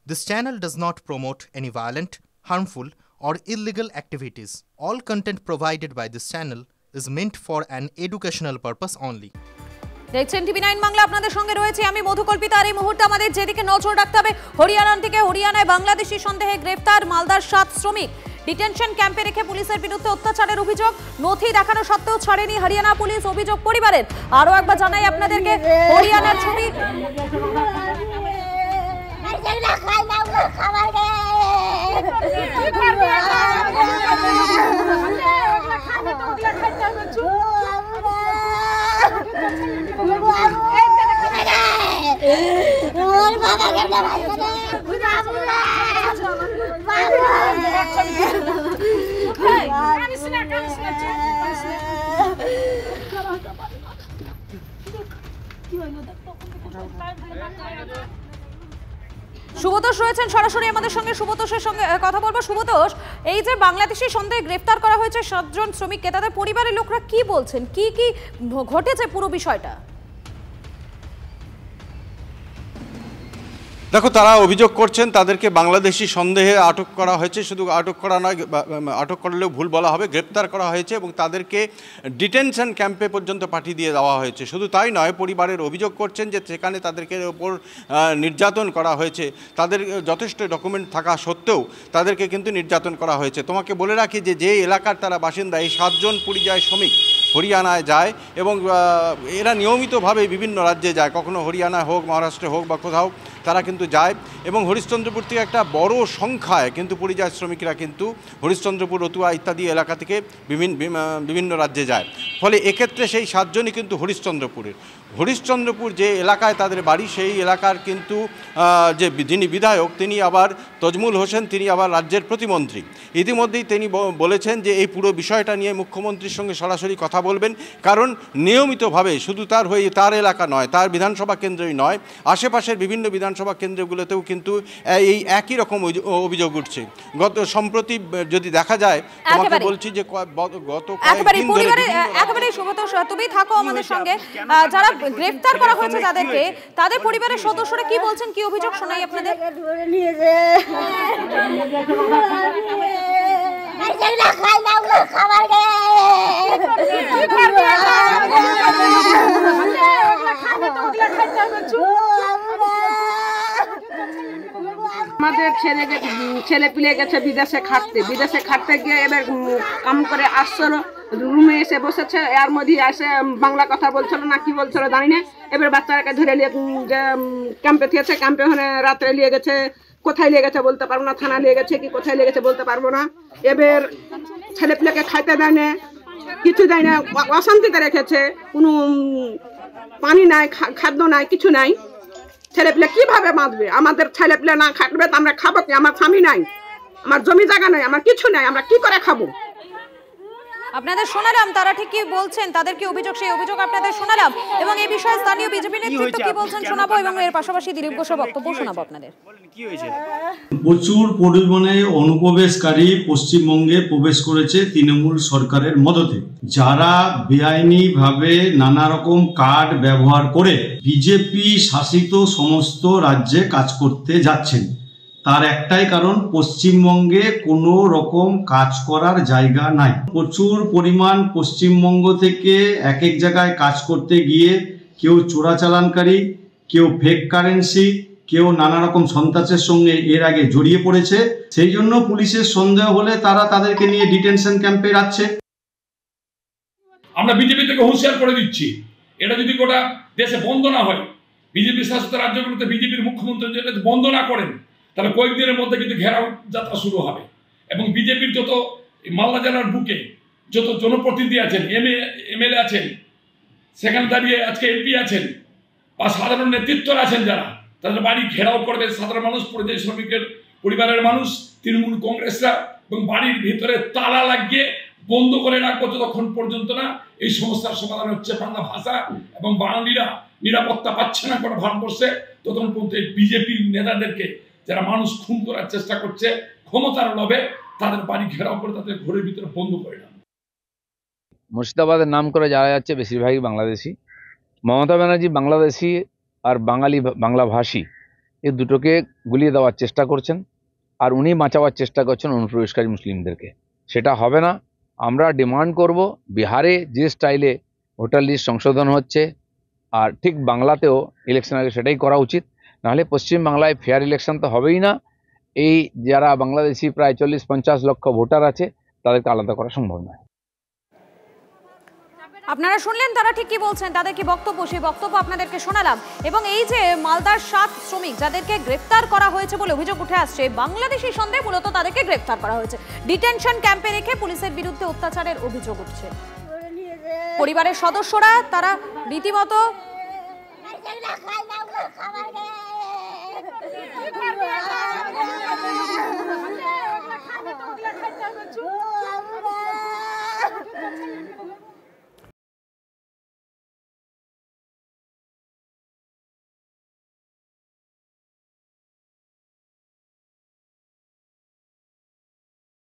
This channel does not promote any violent, harmful, or illegal activities. All content provided by this channel is meant for an educational purpose only. দেখছেন টিভি9 বাংলা, আপনাদের সঙ্গে রয়েছে আমি মধুকল্পিতা। আর এই মুহূর্তে আমাদের যেদিকে নজর রাখতে হবে, হরিয়ানায় বাংলাদেশি সন্দেহে গ্রেফতার মালদার 7 শ্রমিক। ডিটেনশন ক্যাম্পে রেখে পুলিশের বিরুদ্ধে অত্যাচারের অভিযোগ, নথি দেখানো সত্ত্বেও ছাড়েনি হরিয়ানা পুলিশ, অভিযোগ পরিবারের। আরও একবার জানাই আপনাদেরকে হরিয়ানার ছবি। শুভতোষ রয়েছেন সরাসরি আমাদের সঙ্গে, শুভতোষের সঙ্গে কথা বলবো। শুভতোষ, এই যে বাংলাদেশি সন্দেহে গ্রেফতার করা হয়েছে 7 জন শ্রমিককে, তাদের পরিবারের লোকরা কি বলছেন, কি কি ঘটেছে পুরো বিষয়টা? দেখো, তারা অভিযোগ করছেন তাদেরকে বাংলাদেশি সন্দেহে আটক করা হয়েছে। শুধু আটক করা নয়, আটক করলেও ভুল বলা হবে, গ্রেপ্তার করা হয়েছে এবং তাদেরকে ডিটেনশন ক্যাম্পে পর্যন্ত পাঠিয়ে দিয়ে দেওয়া হয়েছে। শুধু তাই নয়, পরিবারের অভিযোগ করছেন যে সেখানে তাদেরকে ওপর নির্যাতন করা হয়েছে। তাদের যথেষ্ট ডকুমেন্ট থাকা সত্ত্বেও তাদেরকে কিন্তু নির্যাতন করা হয়েছে। তোমাকে বলে রাখি যে এলাকার তারা বাসিন্দা, এই 7 জন পরিযায়ী শ্রমিক হরিয়ানায় যায় এবং এরা নিয়মিতভাবে বিভিন্ন রাজ্যে যায়, কখনো হরিয়ানায় হোক, মহারাষ্ট্রে হোক বা কোথাও তারা কিন্তু যায় এবং হরিশ্চন্দ্রপুর থেকে একটা বড় সংখ্যায় কিন্তু পরিযায়ী শ্রমিকরা কিন্তু হরিশ্চন্দ্রপুর, রতুয়া ইত্যাদি এলাকা থেকে বিভিন্ন রাজ্যে যায়। ফলে এক্ষেত্রে সেই 7 জনই কিন্তু হরিশ্চন্দ্রপুর যে এলাকায় তাদের বাড়ি, সেই এলাকার কিন্তু যিনি বিধায়ক তিনি আবার তজমুল হোসেন, তিনি আবার রাজ্যের প্রতিমন্ত্রী। ইতিমধ্যেই তিনি বলেছেন যে এই পুরো বিষয়টা নিয়ে মুখ্যমন্ত্রীর সঙ্গে সরাসরি কথা বলবেন, কারণ নিয়মিতভাবে শুধু তার এলাকা নয়, তার বিধানসভা কেন্দ্রই নয়, আশেপাশের বিভিন্ন বিধানসভা কেন্দ্রগুলোতেও কিন্তু এই একই রকম অভিযোগ উঠছে। সম্প্রতি যদি দেখা যায়, তোমাকে বলছি যে গত কয়েকদিন ধরে একেবারে শুভতোষ, তুমি থাকো আমাদের সঙ্গে। যারা গ্রেফতার করা হয়েছে তাদেরকে, তাদের পরিবারের সদস্যরা কি বলছেন, কি অভিযোগ শোনাই আপনাদের? আমাদের ছেলে পিলে গেছে বিদেশে খাটতে গিয়ে এবার কাম করে আসছিল, রুমে এসে বসেছে, এর মধ্যে এসে বাংলা কথা বলছিল না কি বলছিল জানি না। এবার বাচ্চাটাকে ধরে নিয়ে যে ক্যাম্পে থিয়েছে, ক্যাম্পে ওখানে রাত্রে নিয়ে গেছে, কোথায় নিয়ে গেছে বলতে পারবো না, থানা নিয়ে গেছে কি কোথায় নিয়ে গেছে বলতে পারবো না। এবার ছেলে পিলেকে খাইতে দেয় না, কিছু দেয় না, অশান্তিতে রেখেছে, কোনো পানি নাই, খাদ্য নাই, কিছু নাই। ছেলেপিলে কিভাবে বাঁচবে? আমাদের ছেলেপিলে না খাটবে তো আমরা খাবো কি? আমার স্বামী নাই, আমার জমি জায়গা নাই, আমার কিছু নাই, আমরা কি করে খাবো? আপনাদের শোনালাম তারা ঠিক কি বলছেন, তাদের কি অভিযোগ, সেই অভিযোগ আপনাদের শোনালাম এবং এই বিষয়ে স্থানীয় বিজেপি নেতৃত্ব কি বলছেন শোনাবো এবং এর পাশাপাশি দিলীপ ঘোষের বক্তব্য শোনাবো আপনাদের। প্রচুর পরিমাণে অনুপ্রবেশকারী পশ্চিমবঙ্গে প্রবেশ করেছে তৃণমূল সরকারের মদতে, যারা বেআইনিভাবে নানা রকম কার্ড ব্যবহার করে বিজেপি শাসিত সমস্ত রাজ্যে কাজ করতে যাচ্ছেন। তার একটাই কারণ, পশ্চিমবঙ্গে কোনো রকম কাজ করার জায়গা নাই। প্রচুর পরিমাণ পশ্চিমবঙ্গ থেকে এক জায়গায় কাজ করতে গিয়ে কেউ চোরাচালানকারী, কেউ ফেক কারেন্সি, কেউ নানা রকম সন্ত্রাসের সঙ্গে এর আগে জড়িয়ে পড়েছে। সেই জন্য পুলিশের সন্দেহ হলে তারা তাদেরকে নিয়ে ডিটেনশন ক্যাম্পে রাখছে। আমরা বিজেপি থেকে হুঁশিয়ার করে দিচ্ছি, এটা যদি গোটা দেশে বন্ধ না হয়, বিজেপি শাসিত রাজ্যগুলোতে বিজেপির মুখ্যমন্ত্রী যদি বন্ধ না করেন, তাহলে কয়েকদিনের মধ্যে কিন্তু ঘেরাও যাত্রা শুরু হবে এবং বিজেপির যত মালদা জেলার বুকে যত জনপ্রতিনিধি আছেন, এমএলএ আছেন, সেখানে দাঁড়িয়ে আজকে এমপি আছেন বা সাধারণ নেতৃত্বরা আছেন, যারা তাদের বাড়ি ঘেরাও করবে সাধারণ মানুষ, পরিযায়ী শ্রমিকের পরিবারের মানুষ, তৃণমূল কংগ্রেসরা, এবং বাড়ির ভিতরে তালা লাগিয়ে বন্ধ করে রাখবো যতক্ষণ পর্যন্ত না এই সমস্যার সমাধান হচ্ছে। বাংলা ভাষা এবং বাঙালিরা নিরাপত্তা পাচ্ছে না কোনো ভারতবর্ষে, ততক্ষণ পর্যন্ত এই বিজেপির নেতাদেরকে, যারা মানুষ খুন করার চেষ্টা করছে ক্ষমতার লোভে, তাদের বাড়ি ঘেরাও করে তাদের ঘরের ভিতরে বন্ধ করে না। মুর্শিদাবাদের নাম করে যারা যাচ্ছে বেশিরভাগই বাংলাদেশি। মমতা ব্যানার্জি বাংলাদেশি আর বাঙালি বাংলাভাষী এই দুটোকে গুলিয়ে দেওয়ার চেষ্টা করছেন, আর উনি বাঁচাবার চেষ্টা করছেন অনুপ্রবেশকারী মুসলিমদেরকে। সেটা হবে না। আমরা ডিমান্ড করব বিহারে যে স্টাইলে ভোটার লিস্ট সংশোধন হচ্ছে, আর ঠিক বাংলাতেও ইলেকশন আগে সেটাই করা উচিত। নাহলে পশ্চিমবাংলায় ফেয়ার ইলেকশন তো হবেই না। এই যারা বাংলাদেশি প্রায় 40-50 লক্ষ ভোটার আছে তাদেরকে আলাদা করা সম্ভব নয়। আপনারা শুনলেন তারা ঠিক কি বলছেন, তাদের কি বক্তব্য, সেই বক্তব্য আপনাদেরকে শোনালাম। এবং এই যে মালদার 7 শ্রমিক যাদেরকে গ্রেফতার করা হয়েছে বলে অভিযোগ উঠে আসছে, বাংলাদেশি সন্দেহে মূলত তাদেরকে গ্রেফতার করা হয়েছে। ডিটেনশন ক্যাম্পে রেখে পুলিশের বিরুদ্ধে অত্যাচারের অভিযোগ উঠছে। পরিবারের সদস্যরা তারা রীতিমতো